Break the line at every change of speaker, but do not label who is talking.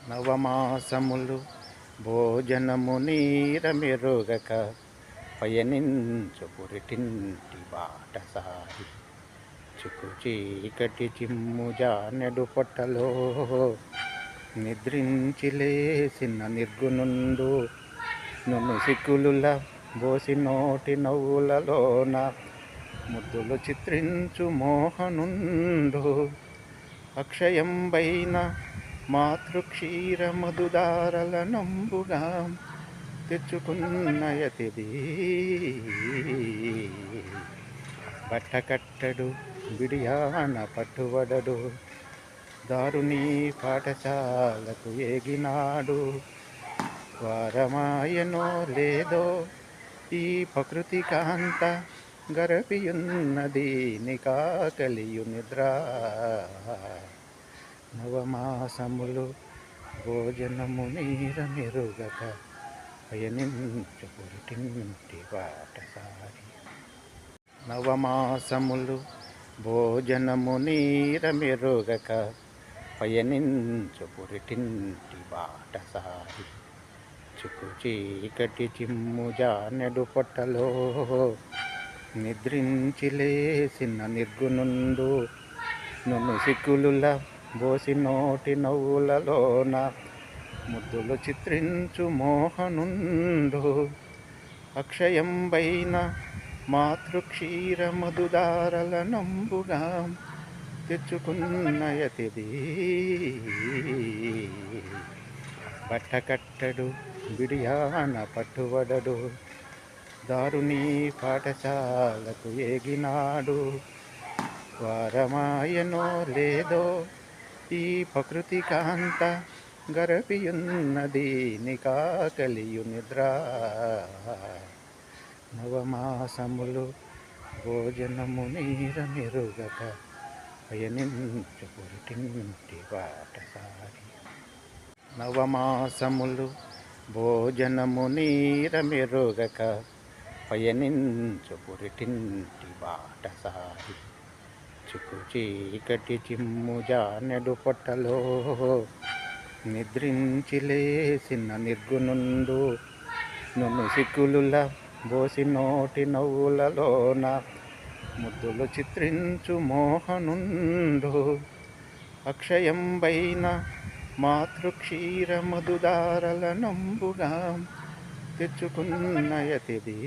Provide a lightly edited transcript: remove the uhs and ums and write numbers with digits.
నవమాసములు భోజనము నీరమెరుగక పయనించు పురిటింటి బాటసారి చుకు చీకటి చిమ్ము జానెడు పొట్టలో నిద్రించి లేసిన నిర్గుణుండు నును సిక్కులుల బోసి నోటి నవ్వులలోన ముద్దులు చిత్రించు మోహనుండు అక్షయంబైన మాతృక్షీర మధుదారల నంబుగా తెచ్చుకున్నయతిది బట్టకట్టడు బిడియాన పట్టుబడడు దారుని పాఠశాలకు ఏగినాడు వారమాయనో లేదో ఈ ప్రకృతి కాంత గరపియున్నది నికాకలియు నిద్ర నవమాసములు భోజనము నీరమెరుగక పయనించు పురిటింటి బాటసారి నవమాసములు భోజనము నీరమెరుగక పయనించు పురిటింటి బాటసారి చుకు చీకటి చిమ్ము జానెడు పొట్టలో నిద్రించి లేసిన నిర్గుణుండు నును సిక్కులుల బోసి నోటి నవ్వులలోన ముద్దులు చిత్రించు మోహనుండు అక్షయంబైన మాతృక్షీర మధుదారల నంబుగా తెచ్చుకున్నయతిది బట్టకట్టడు బిడియాన పట్టుబడడు దారుని పాఠశాలకు ఏగినాడు వారమాయనో లేదో ఈ ప్రకృతి కాంత గరపియున్నది నికాకలియు నిద్ర నవమాసములు భోజనము నీరమెరుగక పయనించు పురిటింటి బాటసారి నవమాసములు భోజనము నీరమెరుగక పయనించు పురిటింటి బాటసారి చుకు చీకటి చిమ్ము జానెడు పొట్టలో నిద్రించి లేసిన నిర్గుణుండు నును సిక్కులుల బోసి నోటి నవ్వులలోన ముద్దులు చిత్రించు మోహనుండు అక్షయంబైన మాతృక్షీర మధుదారల నంబుగా తెచ్చుకున్నయతిది